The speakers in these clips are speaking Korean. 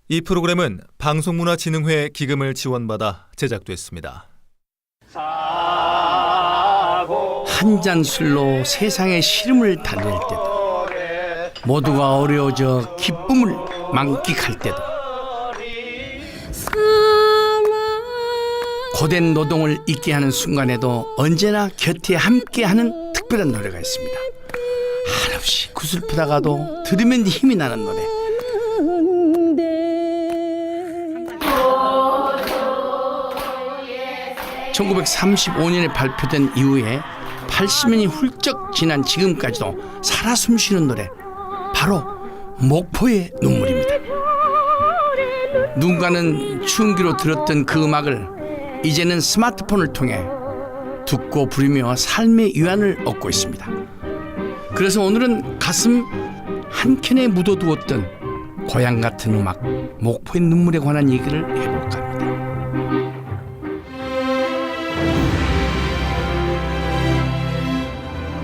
이 프로그램은 방송문화진흥회 기금을 지원받아 제작됐습니다. 한 잔 술로 세상의 시름을 달랠 때도, 모두가 어려워져 기쁨을 만끽할 때도, 고된 노동을 잊게 하는 순간에도 언제나 곁에 함께하는 특별한 노래가 있습니다. 한없이 구슬프다가도 들으면 힘이 나는 노래. 1935년에 발표된 이후에 80년이 훌쩍 지난 지금까지도 살아 숨쉬는 노래, 바로 목포의 눈물입니다. 누군가는 추운 귀로 들었던 그 음악을 이제는 스마트폰을 통해 듣고 부르며 삶의 위안을 얻고 있습니다. 그래서 오늘은 가슴 한켠에 묻어두었던 고향 같은 음악, 목포의 눈물에 관한 얘기를 해볼까 합니다.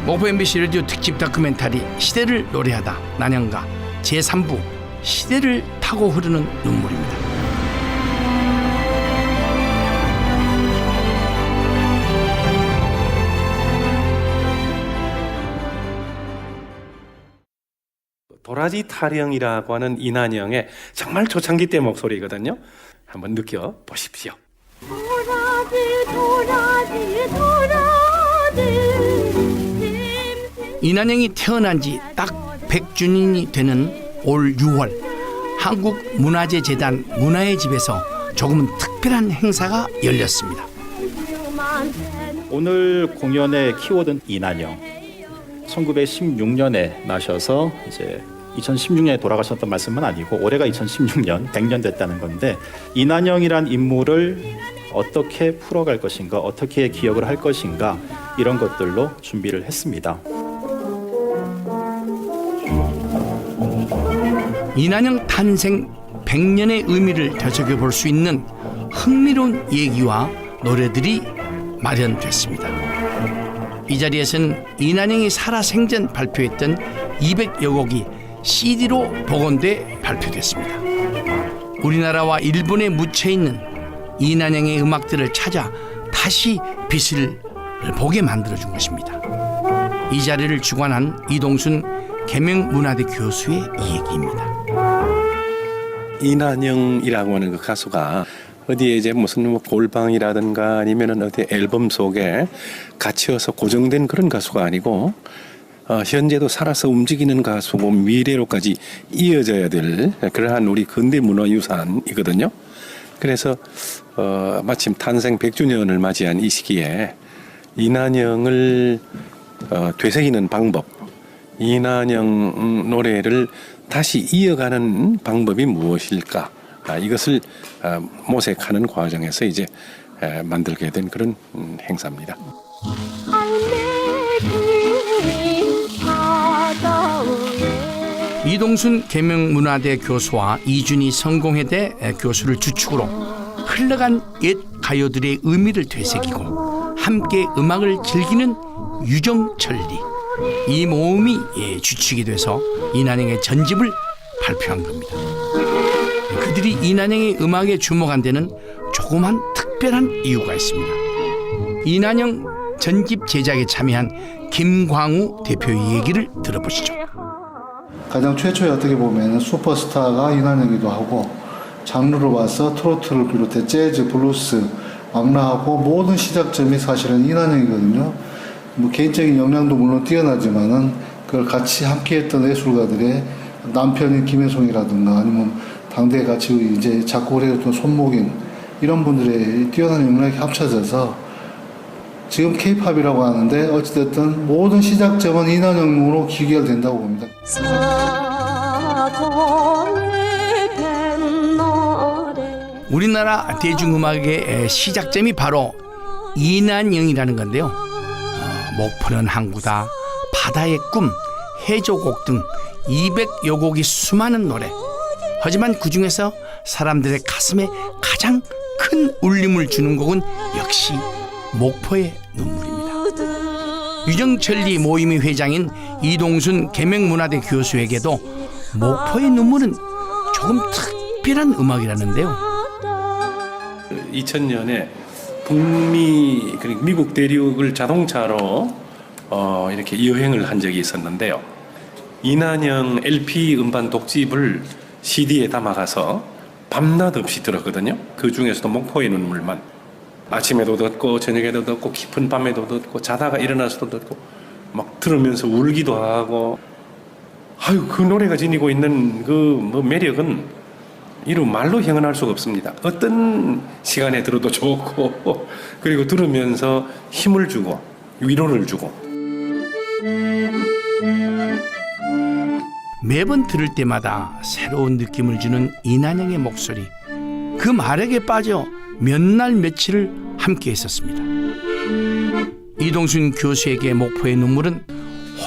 목포 MBC 라디오 특집 다큐멘터리 시대를 노래하다 난영가 제3부 시대를 타고 흐르는 눈물입니다. 도라지 타령이라고 하는 이난영의 정말 초창기 때 목소리거든요. 한번 느껴보십시오. 이난영이 태어난 지 딱 100주년이 되는 올 6월, 한국문화재재단 문화의 집에서 조금은 특별한 행사가 열렸습니다. 오늘 공연의 키워드는 이난영. 1916년에 나셔서 이제 2016년에 돌아가셨던 말씀은 아니고 올해가 2016년 100년 됐다는 건데, 이난영이란 인물을 어떻게 풀어갈 것인가, 어떻게 기억을 할 것인가, 이런 것들로 준비를 했습니다. 이난영 탄생 100년의 의미를 되새겨볼 수 있는 흥미로운 얘기와 노래들이 마련됐습니다. 이 자리에서는 이난영이 살아생전 발표했던 200여 곡이 CD로 복원돼 발표됐습니다. 우리나라와 일본에 묻혀있는 이난영의 음악들을 찾아 다시 빛을 보게 만들어준 것입니다. 이 자리를 주관한 이동순 계명문화대 교수의 이야기입니다. 이난영이라고 하는 그 가수가 어디에 이제 무슨 뭐 골방이라든가 아니면은 어디 앨범 속에 갇혀서 고정된 그런 가수가 아니고, 현재도 살아서 움직이는 가수고 미래로까지 이어져야 될 그러한 우리 근대 문화유산이거든요. 그래서 마침 탄생 100주년을 맞이한 이 시기에 이난영을 되새기는 방법, 이난영 노래를 다시 이어가는 방법이 무엇일까? 이것을 모색하는 과정에서 이제 만들게 된 그런 행사입니다. 이동순 계명문화대 교수와 이준희 성공회대 교수를 주축으로 흘러간 옛 가요들의 의미를 되새기고 함께 음악을 즐기는 유정천리, 이 모음이 주축이 돼서 이난영의 전집을 발표한 겁니다. 그들이 이난영의 음악에 주목한 데는 조그만 특별한 이유가 있습니다. 이난영 전집 제작에 참여한 김광우 대표의 얘기를 들어보시죠. 가장 최초에 어떻게 보면 슈퍼스타가 이난영이기도 하고, 장르로 봐서 트로트를 비롯해 재즈, 블루스, 악라하고 모든 시작점이 사실은 이난영이거든요. 뭐 개인적인 역량도 물론 뛰어나지만은 그걸 같이 함께했던 예술가들의 남편인 김혜송이라든가 아니면 당대에 같이 이제 작곡을 해줬던 손목인, 이런 분들의 뛰어난 역량이 합쳐져서 지금 K-팝이라고 하는데 어찌됐든 모든 시작점은 이난영으로 기결된다고 봅니다. 우리나라 대중음악의 시작점이 바로 이난영이라는 건데요. 목포는 항구다, 바다의 꿈, 해조곡 등 200여 곡이 수많은 노래. 하지만 그중에서 사람들의 가슴에 가장 큰 울림을 주는 곡은 역시 목포의 눈물입니다. 유정천리 모임의 회장인 이동순 계명문화대 교수에게도 목포의 눈물은 조금 특별한 음악이라는데요. 2000년에 북미 그러니까 미국 대륙을 자동차로 이렇게 여행을 한 적이 있었는데요. 이난영 LP 음반 독집을 CD에 담아가서 밤낮 없이 들었거든요. 그 중에서도 목포의 눈물만 아침에도 듣고 저녁에도 듣고 깊은 밤에도 듣고 자다가 일어나서도 듣고 막 들으면서 울기도 하고 아유 그 노래가 지니고 있는 그 뭐 매력은 이루 말로 형언할 수가 없습니다. 어떤 시간에 들어도 좋고 그리고 들으면서 힘을 주고 위로를 주고 매번 들을 때마다 새로운 느낌을 주는 이난영의 목소리. 그 마력에 빠져 몇 날 며칠을 함께 했었습니다. 이동순 교수에게 목포의 눈물은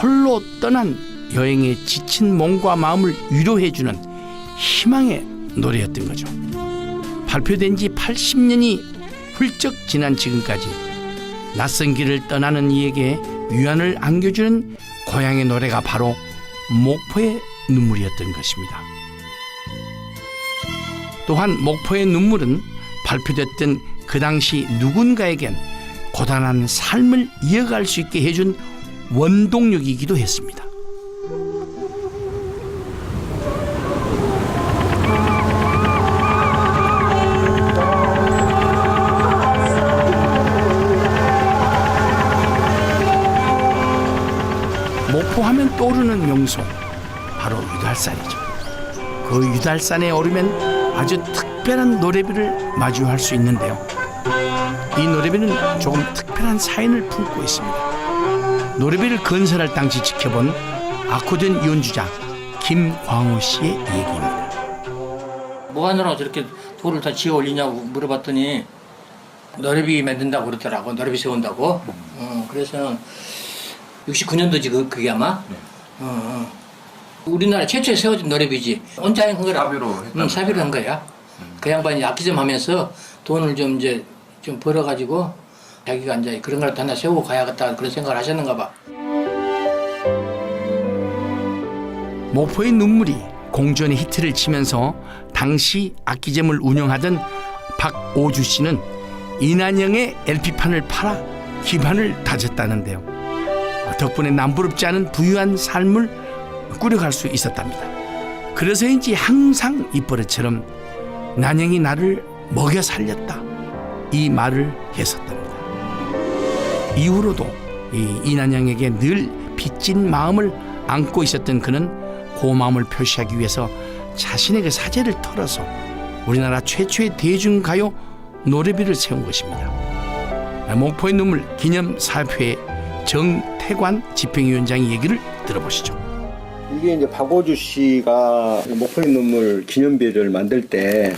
홀로 떠난 여행에 지친 몸과 마음을 위로해주는 희망의 노래였던 거죠. 발표된 지 80년이 훌쩍 지난 지금까지 낯선 길을 떠나는 이에게 위안을 안겨주는 고향의 노래가 바로 목포의 눈물이었던 것입니다. 또한 목포의 눈물은 발표됐던 그 당시 누군가에겐 고단한 삶을 이어갈 수 있게 해준 원동력이기도 했습니다. 목포하면 떠오르는 명소 바로 유달산이죠. 그 유달산에 오르면 아주 특별한 노래비를 마주할 수 있는데요. 이 노래비는 조금 특별한 사연을 품고 있습니다. 노래비를 건설할 당시 지켜본 아코디언 연주자 김광호 씨의 얘기입니다. 뭐 하느라고 저렇게 돌을 다 지어 올리냐고 물어봤더니 노래비 만든다고 그러더라고. 노래비 세운다고. 그래서 69년도지 그게 아마. 우리나라 최초에 세워진 노래비지. 온자행 한 거라. 사비로 한 거야. 그 양반이 악기 좀 하면서 돈을 좀 이제 좀 벌어가지고 자기가 이제 그런 걸 하나 세우고 가야겠다 그런 생각을 하셨는가 봐. 목포의 눈물이 공전의 히트를 치면서 당시 악기점을 운영하던 박오주 씨는 이난영의 LP판을 팔아 기반을 다졌다는데요. 덕분에 남부럽지 않은 부유한 삶을 꾸려갈 수 있었답니다. 그래서인지 항상 입버릇처럼 난영이 나를 먹여 살렸다 이 말을 했었답니다. 이후로도 이난영에게 늘 빚진 마음을 안고 있었던 그는 고마움을 표시하기 위해서 자신의 그 사재를 털어서 우리나라 최초의 대중가요 노래비를 세운 것입니다. 목포의 눈물 기념사업회 정태관 집행위원장의 얘기를 들어보시죠. 이게 이제 박오주 씨가 목포의 눈물 기념비를 만들 때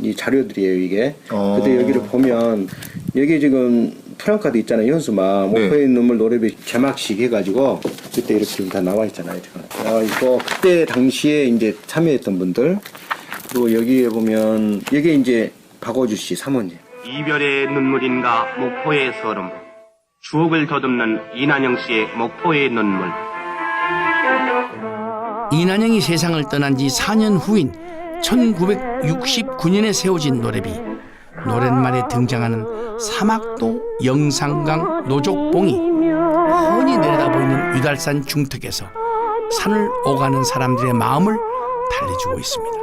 이 자료들이에요, 이게. 근데 여기를 보면 여기 지금 프랑카드 있잖아요, 현수막. 목포의 눈물 노래비 개막식 해가지고 그때 이렇게 다 나와 있잖아요, 지금. 나와 있고 그때 당시에 이제 참여했던 분들. 그리고 여기에 보면 여기 이제 박오주 씨 사모님. 이별의 눈물인가 목포의 서름, 추억을 더듬는 이난영 씨의 목포의 눈물. 이난영이 세상을 떠난 지 4년 후인 1969년에 세워진 노래비. 노랫말에 등장하는 사막도 영산강 노족봉이 훤히 내려다보이는 유달산 중턱에서 산을 오가는 사람들의 마음을 달래주고 있습니다.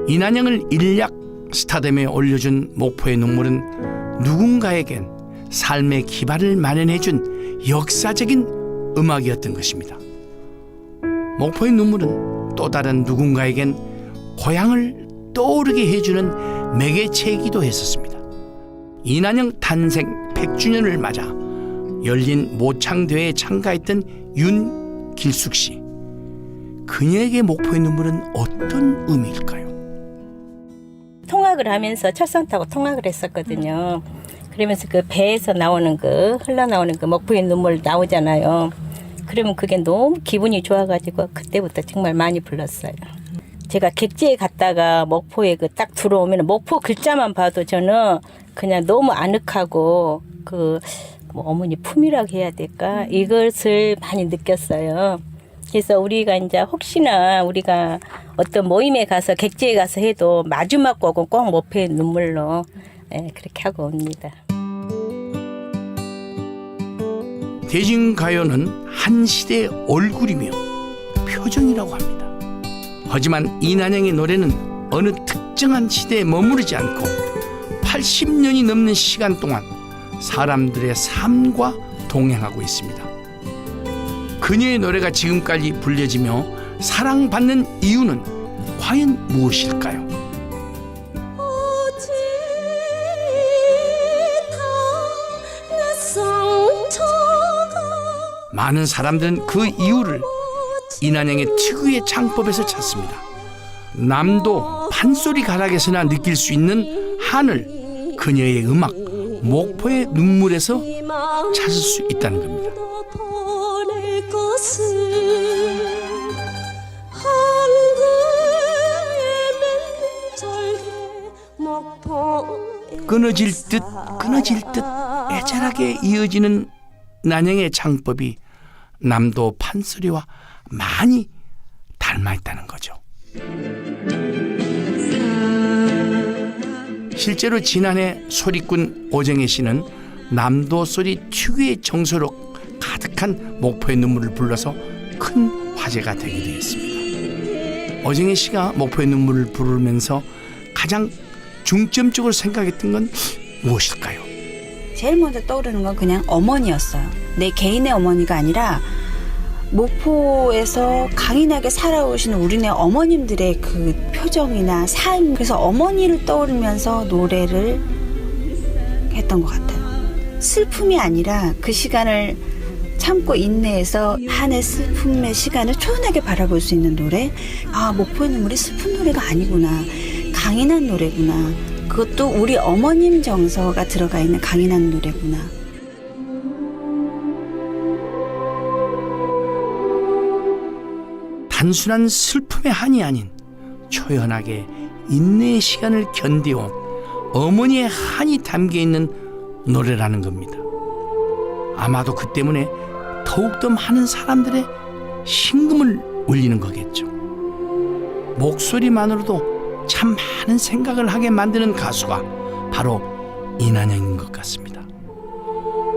이난영을 일약 스타덤에 올려준 목포의 눈물은 누군가에겐 삶의 기반을 마련해준 역사적인 음악이었던 것입니다. 목포의 눈물은 또 다른 누군가에겐 고향을 떠오르게 해주는 매개체이기도 했었습니다. 이난영 탄생 100주년을 맞아 열린 모창대회에 참가했던 윤길숙 씨. 그녀에게 목포의 눈물은 어떤 의미일까요? 통학을 하면서 철선 타고 통학을 했었거든요. 그러면서 그 배에서 나오는 흘러나오는 목포의 눈물 나오잖아요. 그러면 그게 너무 기분이 좋아가지고 그때부터 정말 많이 불렀어요. 제가 객지에 갔다가 목포에 딱 들어오면 목포 글자만 봐도 저는 그냥 너무 아늑하고 뭐 어머니 품이라고 해야 될까? 이것을 많이 느꼈어요. 그래서 우리가 이제 혹시나 우리가 어떤 모임에 가서 객지에 가서 해도 마지막 곡은 꼭 목포의 눈물로 그렇게 하고 옵니다. 대중가요는 한 시대의 얼굴이며 표정이라고 합니다. 하지만 이난영의 노래는 어느 특정한 시대에 머무르지 않고 80년이 넘는 시간 동안 사람들의 삶과 동행하고 있습니다. 그녀의 노래가 지금까지 불려지며 사랑받는 이유는 과연 무엇일까요? 많은 사람들은 그 이유를 이난영의 특유의 창법에서 찾습니다. 남도 판소리 가락에서나 느낄 수 있는 한을 그녀의 음악 목포의 눈물에서 찾을 수 있다는 겁니다. 끊어질 듯 애절하게 이어지는 난영의 창법이 남도 판소리와 많이 닮아 있다는 거죠. 실제로 지난해 소리꾼 오정혜 씨는 남도 소리 특유의 정서로 가득한 목포의 눈물을 불러서 큰 화제가 되기도 했습니다. 오정혜 씨가 목포의 눈물을 부르면서 가장 중점적으로 생각했던 건 무엇일까요? 제일 먼저 떠오르는 건 그냥 어머니였어요. 내 개인의 어머니가 아니라 목포에서 강인하게 살아오신 우리네 어머님들의 그 표정이나 삶, 그래서 어머니를 떠오르면서 노래를 했던 것 같아요. 슬픔이 아니라 그 시간을 참고 인내해서 한해 슬픔의 시간을 초연하게 바라볼 수 있는 노래. 아, 목포의 눈물이 슬픈 노래가 아니구나, 강인한 노래구나, 그것도 우리 어머님 정서가 들어가 있는 강인한 노래구나. 단순한 슬픔의 한이 아닌 초연하게 인내의 시간을 견뎌온 어머니의 한이 담겨있는 노래라는 겁니다. 아마도 그 때문에 더욱더 많은 사람들의 심금을 울리는 거겠죠. 목소리만으로도 참 많은 생각을 하게 만드는 가수가 바로 이난영인 것 같습니다.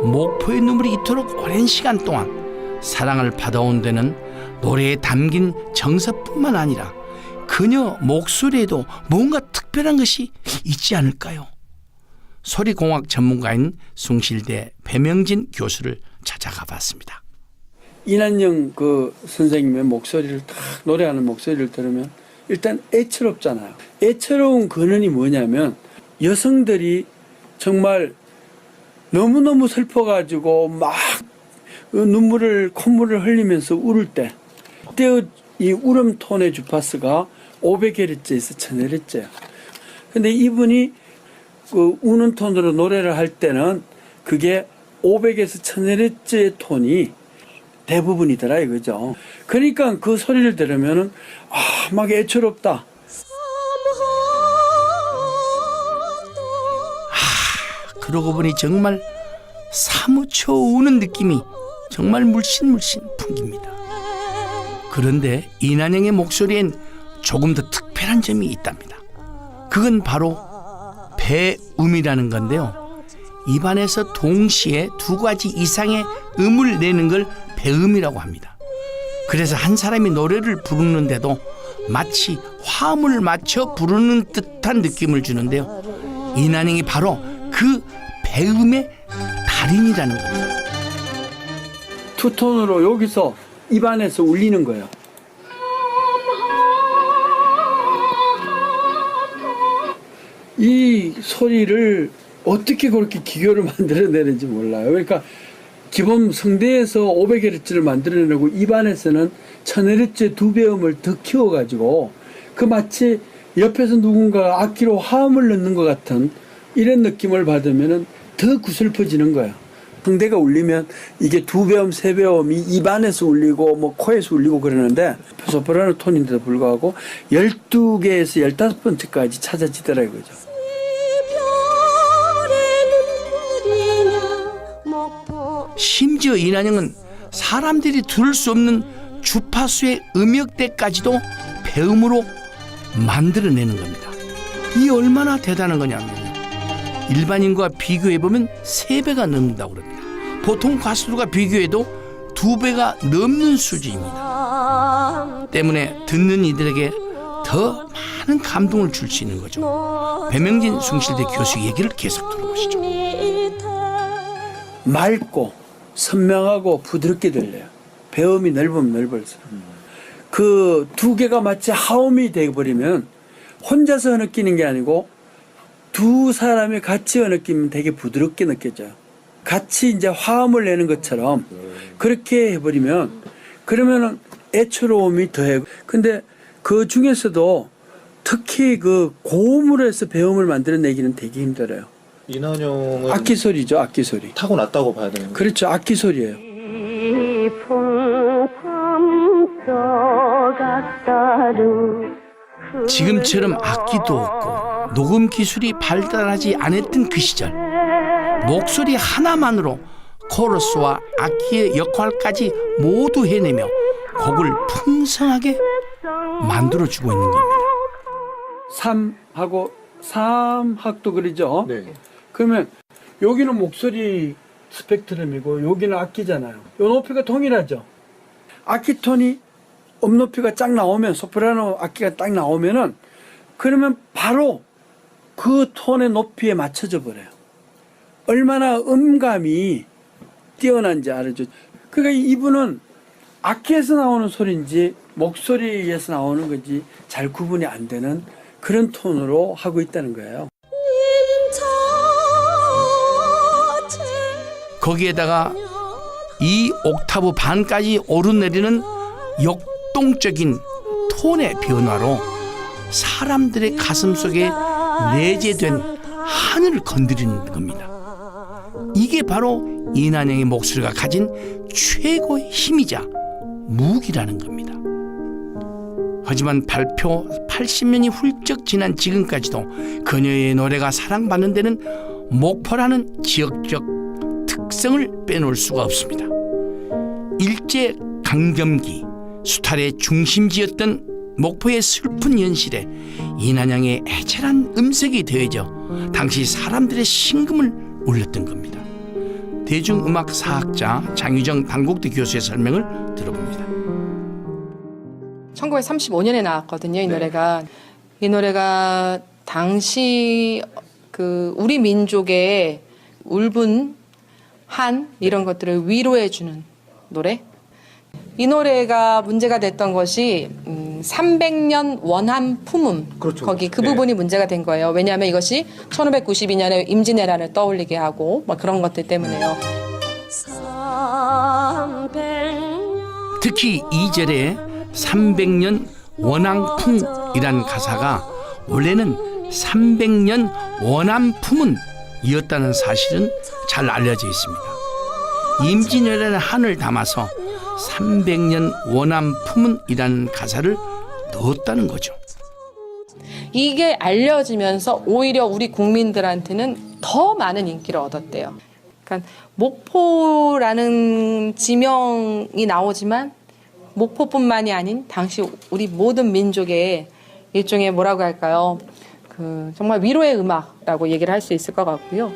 목포의 눈물이 이토록 오랜 시간 동안 사랑을 받아온 데는 노래에 담긴 정서뿐만 아니라 그녀 목소리에도 뭔가 특별한 것이 있지 않을까요? 소리공학 전문가인 숭실대 배명진 교수를 찾아가 봤습니다. 이난영 그 선생님의 목소리를 딱 노래하는 목소리를 들으면 일단 애처롭잖아요. 애처로운 근원이 뭐냐면 여성들이 정말 너무너무 슬퍼가지고 막 콧물을 흘리면서 울을 때, 그때 이 울음 톤의 주파수가 500Hz에서 1000Hz예요. 근데 이분이 그 우는 톤으로 노래를 할 때는 그게 500에서 1000Hz의 톤이 대부분이더라 이거죠. 그러니까 그 소리를 들으면은 막 애처롭다. 그러고 보니 정말 사무쳐 우는 느낌이 정말 물씬 풍깁니다. 그런데 이난영의 목소리엔 조금 더 특별한 점이 있답니다. 그건 바로 배음이라는 건데요. 입안에서 동시에 2가지 이상의 음을 내는 걸 배음이라고 합니다. 그래서 한 사람이 노래를 부르는데도 마치 화음을 맞춰 부르는 듯한 느낌을 주는데요. 이난영이 바로 그 배음의 달인이라는 겁니다. 투톤으로 여기서 입안에서 울리는 거예요. 이 소리를 어떻게 그렇게 기교를 만들어내는지 몰라요. 그러니까 기본 성대에서 500Hz를 만들어내고 입안에서는 1000Hz의 2배음을 더 키워가지고 그 마치 옆에서 누군가 악기로 화음을 넣는 것 같은 이런 느낌을 받으면 더 구슬퍼지는 거예요. 성대가 울리면 이게 2배음, 3배음이 입안에서 울리고 뭐 코에서 울리고 그러는데 소프라노 톤인데도 불구하고 12개에서 15번째까지 찾아지더라 이거죠. 심지어 이난영은 사람들이 들을 수 없는 주파수의 음역대까지도 배음으로 만들어내는 겁니다. 이 얼마나 대단한 거냐면요. 일반인과 비교해보면 3배가 넘는다고 그럽니다. 보통 가수들과 비교해도 2배가 넘는 수준입니다. 때문에 듣는 이들에게 더 많은 감동을 줄 수 있는 거죠. 배명진 숭실대 교수 얘기를 계속 들어보시죠. 맑고 선명하고 부드럽게 들려요. 배음이 넓으면 넓을수록. 그 2개가 마치 하음이 되어버리면 혼자서 느끼는 게 아니고 2 사람이 같이 느끼면 되게 부드럽게 느껴져요. 같이 이제 화음을 내는 것처럼 그렇게 해버리면 그러면은 애처로움이 더해. 근데 그 중에서도 특히 그 고음으로 해서 배음을 만들어내기는 되게 힘들어요. 이난영은 악기 소리죠, 악기 소리. 타고났다고 봐야 되는 거예요. 그렇죠, 악기 소리예요. 지금처럼 악기도 없고 녹음 기술이 발달하지 않았던 그 시절, 목소리 하나만으로 코러스와 악기의 역할까지 모두 해내며 곡을 풍성하게 만들어주고 있는 겁니다. 삼학도 그러죠. 네. 그러면 여기는 목소리 스펙트럼이고 여기는 악기잖아요. 요 높이가 동일하죠. 악기 톤이 음높이가 쫙 나오면, 소프라노 악기가 딱 나오면은 그러면 바로 그 톤의 높이에 맞춰져 버려요. 얼마나 음감이 뛰어난지 알아죠. 그러니까 이분은 악기에서 나오는 소리인지 목소리에서 나오는 건지 잘 구분이 안 되는 그런 톤으로 하고 있다는 거예요. 거기에다가 2옥타브 반까지 오르내리는 역동적인 톤의 변화로 사람들의 가슴 속에 내재된 하늘을 건드리는 겁니다. 이게 바로 이난영의 목소리가 가진 최고의 힘이자 무기라는 겁니다. 하지만 발표 80년이 훌쩍 지난 지금까지도 그녀의 노래가 사랑받는 데는 목포라는 지역적 특성을 빼놓을 수가 없습니다. 일제 강점기 수탈의 중심지였던 목포의 슬픈 현실에 이난영의 애절한 음색이 더해져 당시 사람들의 심금을 울렸던 겁니다. 대중음악사학자 장유정 단국대 교수의 설명을 들어봅니다. 1935년에 나왔거든요. 이 노래가. 이 노래가 당시 그 우리 민족의 울분, 한 이런 것들을 위로해주는 노래. 이 노래가 문제가 됐던 것이 300년 원한 품음. 그렇죠. 거기 그 부분이 문제가 된 거예요. 왜냐하면 이것이 1592년에 임진왜란을 떠올리게 하고 뭐 그런 것들 때문에요. 특히 2절에 300년 원앙풍이란 가사가 원래는 300년 원한품은이었다는 사실은 잘 알려져 있습니다. 임진왜란의 한을 담아서 300년 원한품은이라는 가사를 넣었다는 거죠. 이게 알려지면서 오히려 우리 국민들한테는 더 많은 인기를 얻었대요. 그러니까 목포라는 지명이 나오지만 목포뿐만이 아닌 당시 우리 모든 민족의 일종의 뭐라고 할까요? 그 정말 위로의 음악이라고 얘기를 할 수 있을 것 같고요.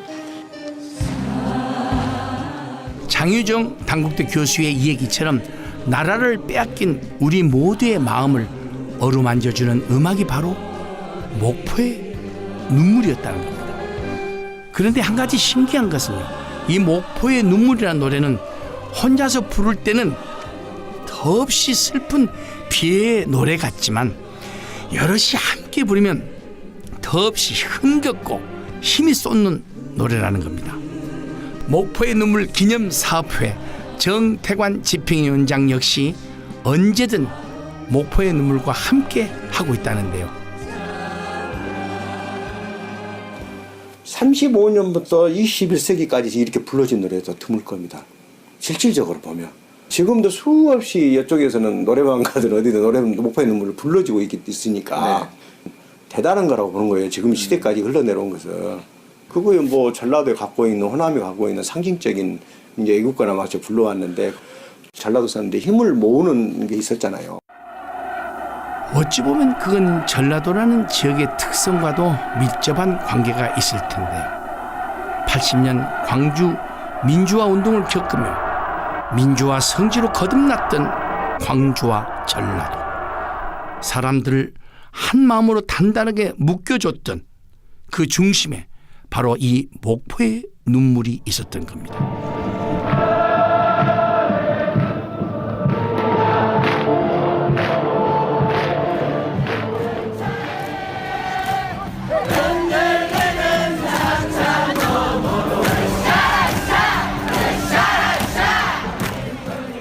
장유정 단국대 교수의 이 얘기처럼 나라를 빼앗긴 우리 모두의 마음을 어루만져주는 음악이 바로 목포의 눈물이었다는 겁니다. 그런데 한 가지 신기한 것은요, 이 목포의 눈물이라는 노래는 혼자서 부를 때는 더없이 슬픈 비애의 노래 같지만 여럿이 함께 부르면 더없이 흥겹고 힘이 쏟는 노래라는 겁니다. 목포의 눈물 기념 사업회 정태관 집행위원장 역시 언제든 목포의 눈물과 함께 하고 있다는데요. 35년부터 21세기까지 이렇게 불러진 노래도 드물 겁니다. 실질적으로 보면. 지금도 수없이 이쪽에서는 노래방 가든 어디든 목포의 눈물을 불러주고 있으니까 대단한 거라고 보는 거예요. 지금 시대까지 흘러내려온 것은. 그거에 뭐 전라도에 갖고 있는, 호남이 갖고 있는 상징적인 이제 애국가나 마저 불러왔는데 전라도 사람들이 힘을 모으는 게 있었잖아요. 어찌 보면 그건 전라도라는 지역의 특성과도 밀접한 관계가 있을 텐데요. 80년 광주 민주화 운동을 겪으며 민주화 성지로 거듭났던 광주와 전라도. 사람들을 한 마음으로 단단하게 묶여줬던 그 중심에 바로 이 목포의 눈물이 있었던 겁니다.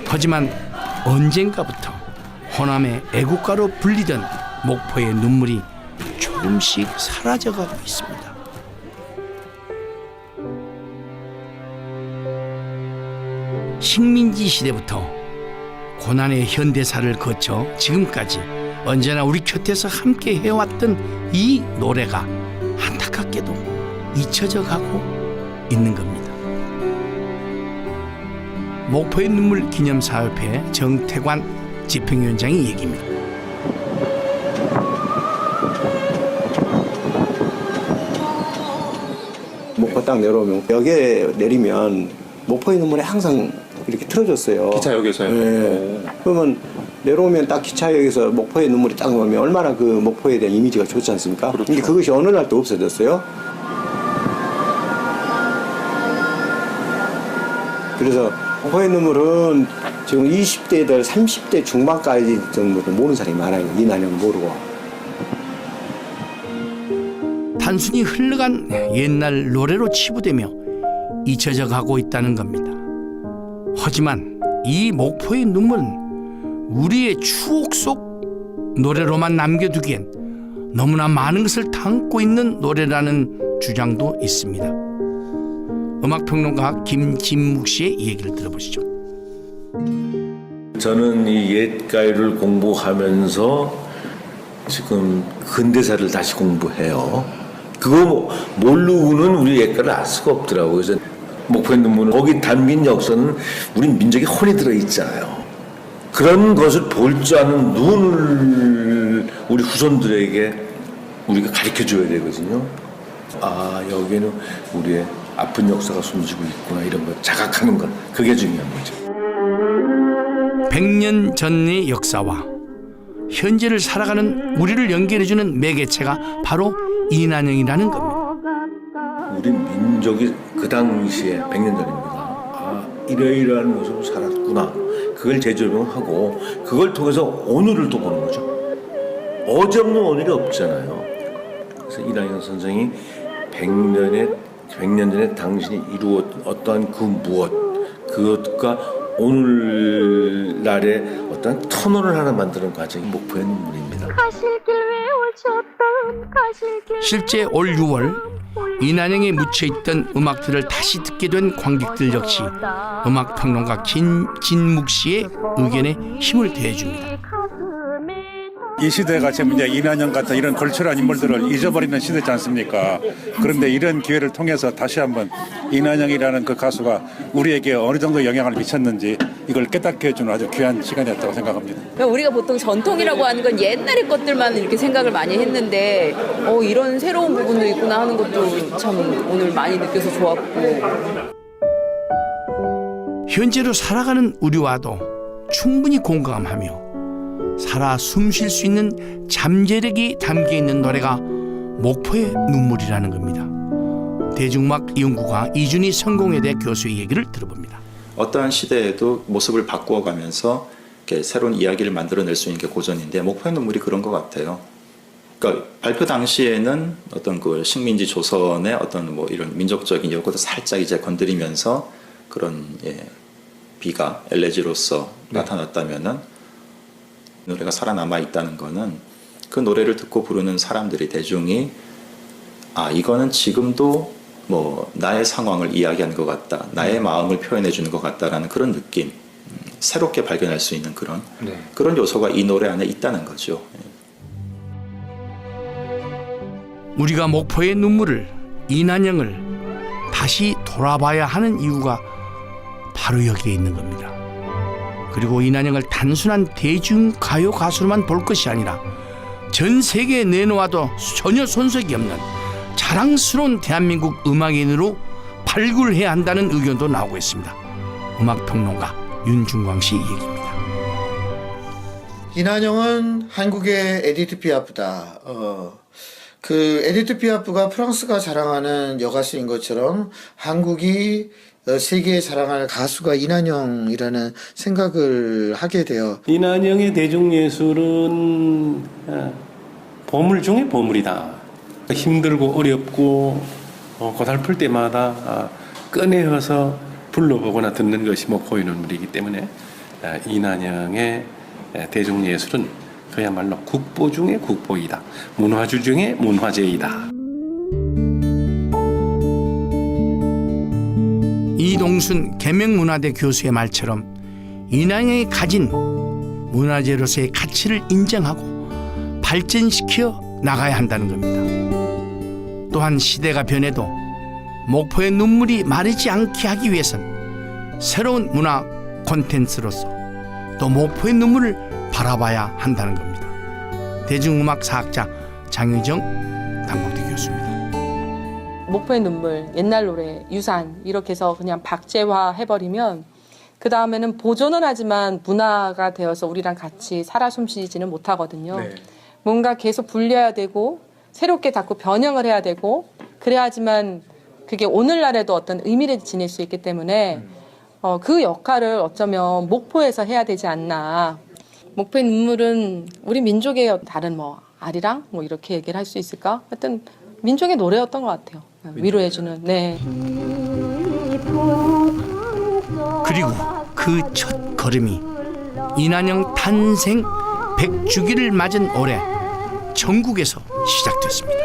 하지만 언젠가부터 호남의 애국가로 불리던 목포의 눈물이 조금씩 사라져가고 있습니다. 식민지 시대부터 고난의 현대사를 거쳐 지금까지 언제나 우리 곁에서 함께 해왔던 이 노래가 안타깝게도 잊혀져 가고 있는 겁니다. 목포의 눈물 기념사업회 정태관 집행위원장의 얘기입니다. 목포 딱 내려오면 역에 내리면 목포의 눈물이 항상 이렇게 틀어졌어요. 기차역에서요? 네. 그러면 내려오면 딱 기차역에서 목포의 눈물이 딱 나오면 얼마나 그 목포에 대한 이미지가 좋지 않습니까? 그렇죠. 근데 그것이 어느 날 또 없어졌어요. 그래서 목포의 눈물은 지금 20대들 30대 중반까지 정도로 모르는 사람이 많아요. 이난영 모르고. 단순히 흘러간 옛날 노래로 치부되며 잊혀져 가고 있다는 겁니다. 하지만 이 목포의 눈물은 우리의 추억 속 노래로만 남겨두기엔 너무나 많은 것을 담고 있는 노래라는 주장도 있습니다. 음악평론가 김진묵 씨의 얘기를 들어보시죠. 저는 이 옛가요를 공부하면서 지금 근대사를 다시 공부해요. 그거 모르고는 우리 옛가를 알 수가 없더라고요. 그래서 목포의 눈물은 거기 담긴 역사는 우리 민족의 혼이 들어있잖아요. 그런 것을 볼 줄 아는 눈을 우리 후손들에게 우리가 가르쳐줘야 되거든요. 아, 여기에는 우리의 아픈 역사가 숨지고 있구나, 이런 걸 자각하는 것, 그게 중요한 거죠. 100년 전의 역사와 현재를 살아가는 우리를 연결해주는 매개체가 바로 이난영이라는 겁니다. 우리 민족이 그 당시에 100년 전입니다. 아, 이러이러한 모습을 살았구나. 그걸 재조명하고 그걸 통해서 오늘을 또 보는 거죠. 어제 없는 오늘이 없잖아요. 그래서 이난영 선생이 100년 전에 당신이 이루었 어떠한 그 무엇, 그것과 오늘날의 어떤 터널을 하나 만드는 과정이 목포의 눈물입니다. 실제 올 6월 이난영에 묻혀있던 음악들을 다시 듣게 된 관객들 역시 음악평론가 김진묵 씨의 의견에 힘을 더해줍니다. 이 시대가 지금 이제 이난영 같은 이런 걸출한 인물들을 잊어버리는 시대지 않습니까? 그런데 이런 기회를 통해서 다시 한번 이난영이라는 그 가수가 우리에게 어느 정도 영향을 미쳤는지 이걸 깨닫게 해주는 아주 귀한 시간이었다고 생각합니다. 우리가 보통 전통이라고 하는 건 옛날의 것들만 이렇게 생각을 많이 했는데 이런 새로운 부분도 있구나 하는 것도 참 오늘 많이 느껴서 좋았고. 현재로 살아가는 우리와도 충분히 공감하며 살아 숨쉴 수 있는 잠재력이 담겨있는 노래가 목포의 눈물이라는 겁니다. 대중음악 연구가 이준희 성공회대 교수의 얘기를 들어봅니다. 어떠한 시대에도 모습을 바꾸어가면서 이렇게 새로운 이야기를 만들어낼 수 있는 게 고전인데 목포의 눈물이 그런 것 같아요. 그러니까 발표 당시에는 어떤 그 식민지 조선의 어떤 뭐 이런 민족적인 요것도 살짝 이제 건드리면서 그런 비가 엘레지로서 나타났다면은 노래가 살아남아 있다는 거는 그 노래를 듣고 부르는 사람들이 대중이 아 이거는 지금도 뭐 나의 상황을 이야기하는 것 같다, 나의 마음을 표현해 주는 것 같다라는 그런 느낌, 새롭게 발견할 수 있는 그런 요소가 이 노래 안에 있다는 거죠. 우리가 목포의 눈물을, 이난영을 다시 돌아봐야 하는 이유가 바로 여기에 있는 겁니다. 그리고 이난영을 단순한 대중가요 가수로만 볼 것이 아니라 전 세계에 내놓아도 전혀 손색이 없는 자랑스러운 대한민국 음악인으로 발굴해야 한다는 의견도 나오고 있습니다. 음악평론가 윤중광 씨 얘기입니다. 이난영은 한국의 에디트 피아프다. 그 에디트 피아프가 프랑스가 자랑하는 여가수인 것처럼 한국이 세계에 자랑할 가수가 이난영이라는 생각을 하게 돼요. 이난영의 대중예술은 보물 중에 보물이다. 힘들고 어렵고 고달플 때마다 꺼내어서 불러보거나 듣는 것이 목포의 눈물이기 때문에 이난영의 대중예술은 그야말로 국보 중의 국보이다. 문화주 중의 문화재이다. 이동순 계명문화대 교수의 말처럼 이난영이 가진 문화재로서의 가치를 인정하고 발전시켜 나가야 한다는 겁니다. 또한 시대가 변해도 목포의 눈물이 마르지 않게 하기 위해선 새로운 문화 콘텐츠로서 또 목포의 눈물을 바라봐야 한다는 겁니다. 대중음악사학자 장의정 단국대 교수입니다. 목포의 눈물, 옛날 노래, 유산 이렇게 해서 그냥 박제화 해버리면 그 다음에는 보존은 하지만 문화가 되어서 우리랑 같이 살아 숨쉬지는 못하거든요. 네. 뭔가 계속 불려야 되고 새롭게 자꾸 변형을 해야 되고 그래야지만 그게 오늘날에도 어떤 의미를 지닐 수 있기 때문에 그 역할을 어쩌면 목포에서 해야 되지 않나. 목포의 눈물은 우리 민족의 다른 뭐 아리랑 뭐 이렇게 얘기를 할 수 있을까? 하여튼 민족의 노래였던 것 같아요. 위로해주는. 네. 그리고 그 첫 걸음이 이난영 탄생 100주기를 맞은 올해 전국에서 시작됐습니다.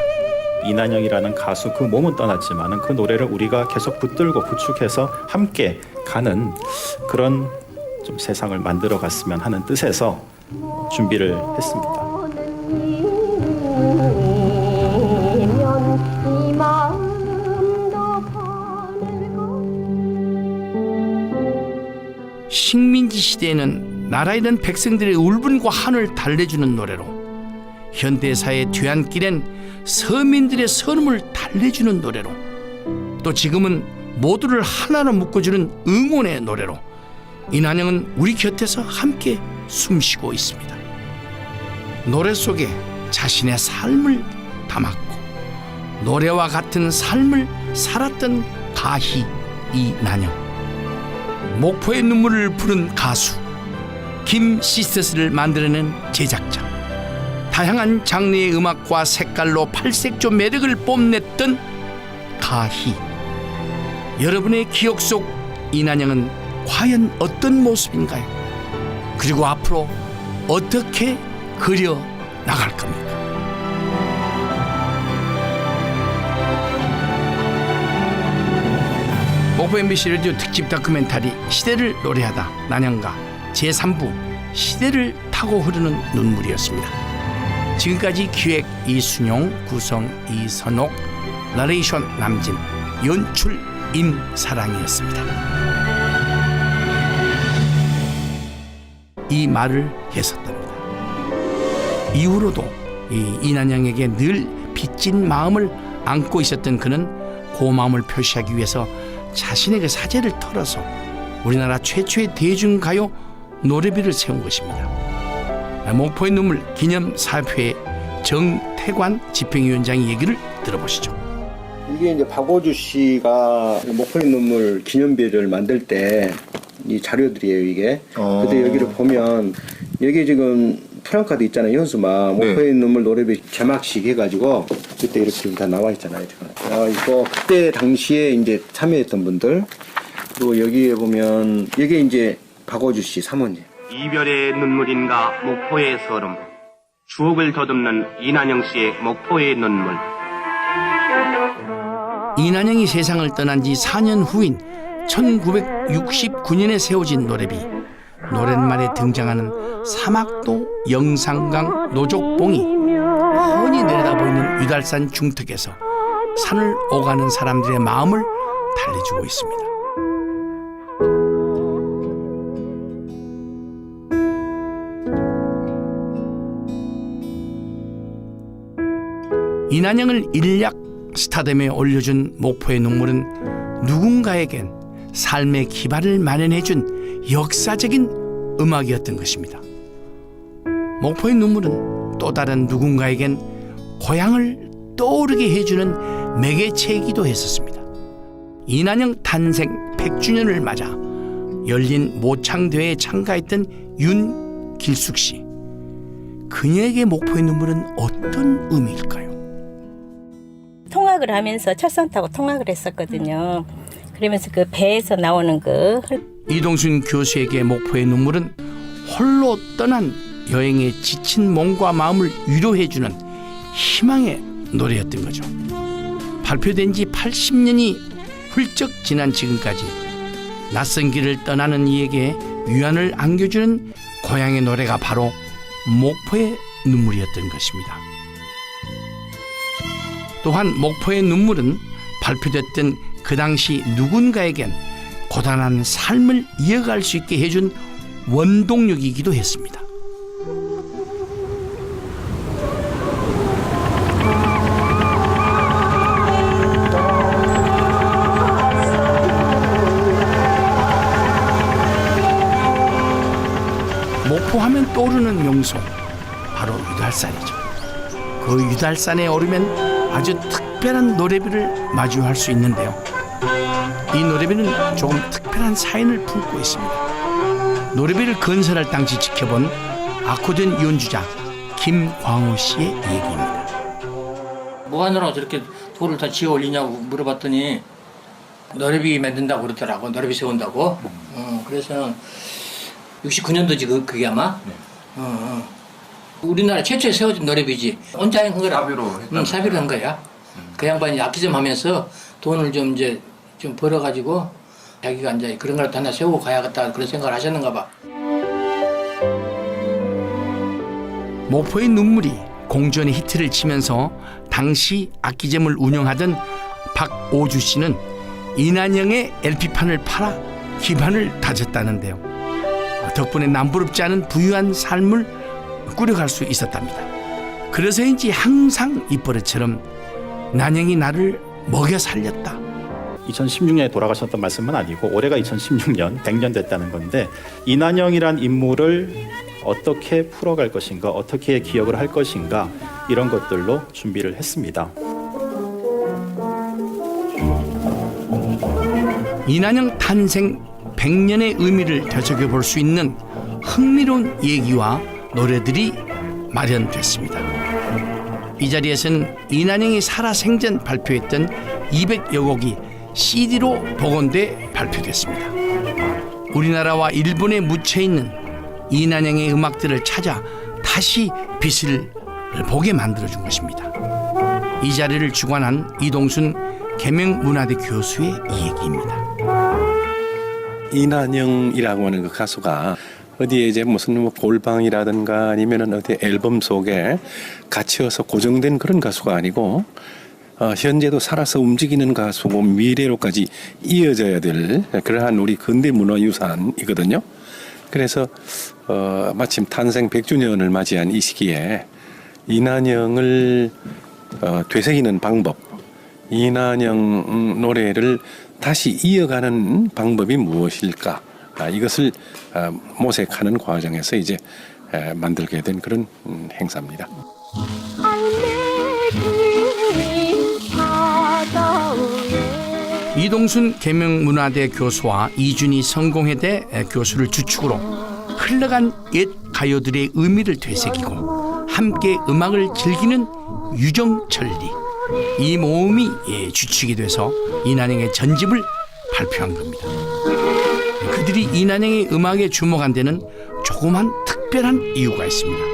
이난영이라는 가수 그 몸은 떠났지만 그 노래를 우리가 계속 붙들고 구축해서 함께 가는 그런 좀 세상을 만들어 갔으면 하는 뜻에서 준비를 했습니다. 식민지 시대에는 나라 잃은 백성들의 울분과 한을 달래주는 노래로 현대사의 뒤안길엔 서민들의 서름을 달래주는 노래로 또 지금은 모두를 하나로 묶어주는 응원의 노래로 이난영은 우리 곁에서 함께 숨쉬고 있습니다. 노래 속에 자신의 삶을 담았고 노래와 같은 삶을 살았던 가희 이난영, 목포의 눈물을 부른 가수, 김시스터스를 만들어낸 제작자, 다양한 장르의 음악과 색깔로 팔색조 매력을 뽐냈던 가희. 여러분의 기억 속 이난영은 과연 어떤 모습인가요? 그리고 앞으로 어떻게 그려 나갈 겁니까? 목포 MBC 라디오 특집 다큐멘터리 시대를 노래하다 난영가 제3부 시대를 타고 흐르는 눈물이었습니다. 지금까지 기획 이순용, 구성 이선옥, 나레이션 남진, 연출 임사랑이었습니다. 이 말을 했었답니다. 이후로도 이난영에게 늘 빚진 마음을 안고 있었던 그는 고마움을 표시하기 위해서 자신의 그 사재를 털어서 우리나라 최초의 대중가요 노래비를 세운 것입니다. 목포의 눈물 기념사업회 정태관 집행위원장의 얘기를 들어보시죠. 이게 이제 박오주 씨가 목포의 눈물 기념비를 만들 때 이 자료들이에요, 이게. 근데 여기를 보면 여기 지금 프랑카드 있잖아요, 현수막. 목포의 눈물 노래비 개막식 해가지고 그때 이렇게 다 나와 있잖아요. 나와 있고 그때 당시에 이제 참여했던 분들 그리고 여기에 보면 이게 이제 박오주 씨 사모님. 이별의 눈물인가 목포의 서름, 추억을 더듬는 이난영 씨의 목포의 눈물. 이난영이 세상을 떠난 지 4년 후인 1969년에 세워진 노래비. 노랫말에 등장하는 사막도 영산강 노족봉이 훤히 내려다보이는 유달산 중턱에서 산을 오가는 사람들의 마음을 달래주고 있습니다. 이난영을 일약 스타덤에 올려준 목포의 눈물은 누군가에겐 삶의 기반을 마련해준 역사적인 음악이었던 것입니다. 목포의 눈물은 또 다른 누군가에겐 고향을 떠오르게 해주는 매개체이기도 했었습니다. 이난영 탄생 100주년을 맞아 열린 모창대회에 참가했던 윤길숙 씨. 그녀에게 목포의 눈물은 어떤 의미일까요? 통학을 하면서 철선 타고 통학을 했었거든요. 그러면서 그 배에서 나오는 그 이동순 교수에게 목포의 눈물은 홀로 떠난 여행에 지친 몸과 마음을 위로해주는 희망의 노래였던 거죠. 발표된 지 80년이 훌쩍 지난 지금까지 낯선 길을 떠나는 이에게 위안을 안겨주는 고향의 노래가 바로 목포의 눈물이었던 것입니다. 또한 목포의 눈물은 발표됐던 그 당시 누군가에겐 고단한 삶을 이어갈 수 있게 해준 원동력이기도 했습니다. 목포하면 떠오르는 명소, 바로 유달산이죠. 그 유달산에 오르면 아주 특별한 노래비를 마주할 수 있는데요. 이 노래비는 조금 특별한 사연을 품고 있습니다. 노래비를 건설할 당시 지켜본 아코디언 연주자 김광우 씨의 얘기입니다. 뭐 하느라고 저렇게 돌을 다 지어 올리냐고 물어봤더니 노래비 만든다고 그러더라고. 노래비 세운다고. 그래서 69년도지 그게 아마. 우리나라 최초에 세워진 노래비지. 온자행 한 거라. 사비로 한 거야. 그 양반이 악기 좀 하면서 돈을 좀 이제 좀 벌어가지고 자기가 이제 그런 걸 하나 세우고 가야겠다 그런 생각을 하셨는가 봐. 목포의 눈물이 공전의 히트를 치면서 당시 악기점을 운영하던 박오주 씨는 이난영의 LP판을 팔아 기반을 다졌다는데요. 덕분에 남부럽지 않은 부유한 삶을 꾸려갈 수 있었답니다. 그래서인지 항상 이 버릇처럼 난영이 나를 먹여 살렸다. 2016년에 돌아가셨던 말씀은 아니고 올해가 2016년 100년 됐다는 건데 이난영이란 인물을 어떻게 풀어갈 것인가, 어떻게 기억을 할 것인가 이런 것들로 준비를 했습니다. 이난영 탄생 100년의 의미를 되새겨볼 수 있는 흥미로운 얘기와 노래들이 마련됐습니다. 이 자리에서는 이난영이 살아생전 발표했던 200여 곡이 CD로 복원돼 발표됐습니다. 우리나라와 일본에 묻혀있는 이난영의 음악들을 찾아 다시 빛을 보게 만들어준 것입니다. 이 자리를 주관한 이동순 계명문화대 교수의 이 얘기입니다. 이난영이라고 하는 그 가수가 어디에 이제 무슨 뭐 골방이라든가 아니면은 어디 앨범 속에 갇혀서 고정된 그런 가수가 아니고 현재도 살아서 움직이는 가수고 미래로까지 이어져야 될 그러한 우리 근대 문화유산이거든요. 그래서 마침 탄생 100주년을 맞이한 이 시기에 이난영을 되새기는 방법, 이난영 노래를 다시 이어가는 방법이 무엇일까? 이것을 모색하는 과정에서 이제 만들게 된 그런 행사입니다. 이동순 계명문화대 교수와 이준희 성공회대 교수를 주축으로 흘러간 옛 가요들의 의미를 되새기고 함께 음악을 즐기는 유정천리, 이 모음이 주축이 돼서 이난영의 전집을 발표한 겁니다. 그들이 이난영의 음악에 주목한 데는 조그만 특별한 이유가 있습니다.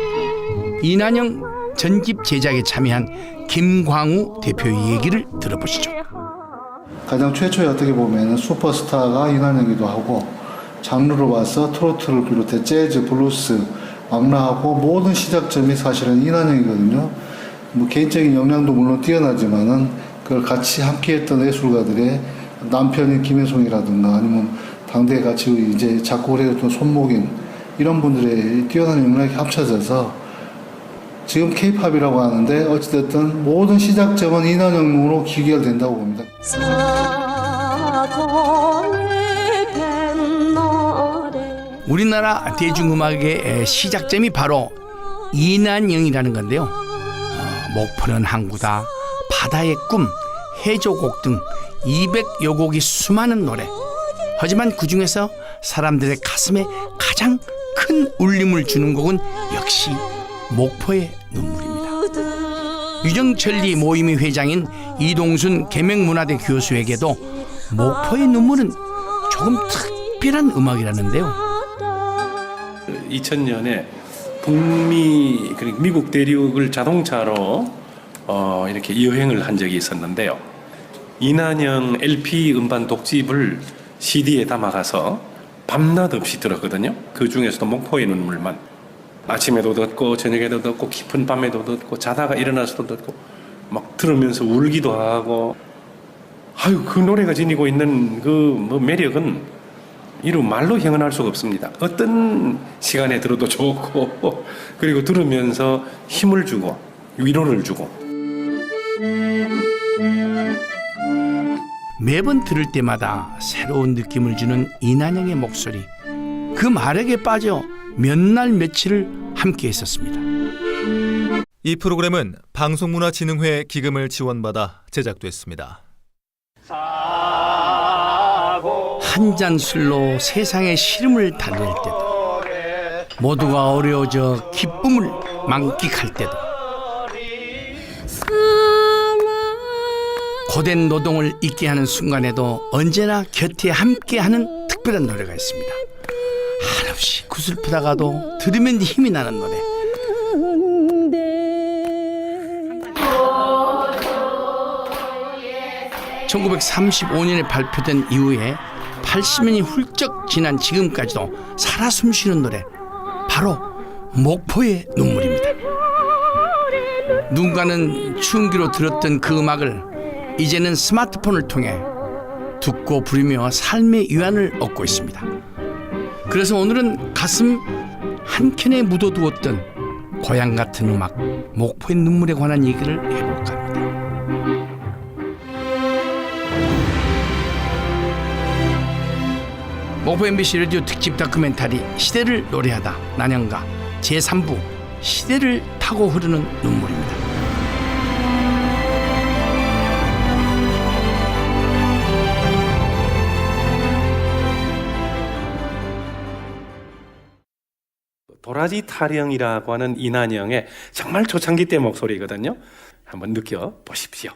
이난영 전집 제작에 참여한 김광우 대표의 얘기를 들어보시죠. 가장 최초에 어떻게 보면 슈퍼스타가 이난영이기도 하고 장르로 봐서 트로트를 비롯해 재즈, 블루스, 악라하고 모든 시작점이 사실은 이난영이거든요. 뭐 개인적인 역량도 물론 뛰어나지만은 그걸 같이 함께했던 예술가들의 남편인 김혜송이라든가 아니면 당대에 같이 이제 작곡을 해줬던 손목인 이런 분들의 뛰어난 역량이 합쳐져서 지금 K-팝이라고 하는데 어찌됐든 모든 시작점은 이난영으로 귀결된다고 봅니다. 우리나라 대중음악의 시작점이 바로 이난영이라는 건데요. 목포는 항구다, 바다의 꿈, 해조곡 등 200여 곡이 수많은 노래. 하지만 그중에서 사람들의 가슴에 가장 큰 울림을 주는 곡은 역시 목포의 눈물입니다. 유정천리 모임의 회장인 이동순 계명문화대 교수에게도 목포의 눈물은 조금 특별한 음악이라는데요. 2000년에 북미 그리고 미국 대륙을 자동차로 이렇게 여행을 한 적이 있었는데요. 이난영 LP 음반 독집을 CD에 담아가서 밤낮 없이 들었거든요. 그 중에서도 목포의 눈물만 아침에도 듣고 저녁에도 듣고 깊은 밤에도 듣고 자다가 일어나서도 듣고 막 들으면서 울기도 하고 아유 그 노래가 지니고 있는 그 뭐 매력은 이루 말로 형언할 수가 없습니다. 어떤 시간에 들어도 좋고 그리고 들으면서 힘을 주고 위로를 주고 매번 들을 때마다 새로운 느낌을 주는 이난영의 목소리. 그 마력에 빠져 몇 날 며칠을 함께 했었습니다. 이 프로그램은 방송문화진흥회 기금을 지원받아 제작됐습니다. 한 잔 술로 세상의 시름을 달랠 때도, 모두가 어려워져 기쁨을 만끽할 때도, 고된 노동을 잊게 하는 순간에도 언제나 곁에 함께하는 특별한 노래가 있습니다. 한없이 구슬프다가도 들으면 힘이 나는 노래. (1935년에) 발표된 이후에 80년이 훌쩍 지난 지금까지도 살아 숨쉬는 노래, 바로 목포의 눈물입니다. 누군가는 추운 귀로 들었던 그 음악을 이제는 스마트폰을 통해 듣고 부르며 삶의 위안을 얻고 있습니다. 그래서 오늘은 가슴 한켠에 묻어두었던 고향 같은 음악, 목포의 눈물에 관한 얘기를 해볼까 합니다. 목포 MBC 라디오 특집 다큐멘터리 시대를 노래하다 난영가 제3부 시대를 타고 흐르는 눈물입니다. 도라지 타령이라고 하는 이난영의 정말 초창기 때 목소리거든요. 한번 느껴보십시오.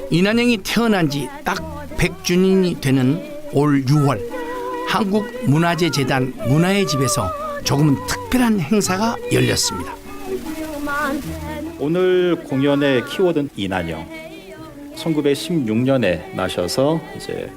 이난영이 태어난 지 딱 100주년이 되는 올 6월 한국문화재재단 문화의 집에서 조금은 특별한 행사가 열렸습니다. 오늘 공연의 키워드는 이난영. 1916년에 나셔서 이제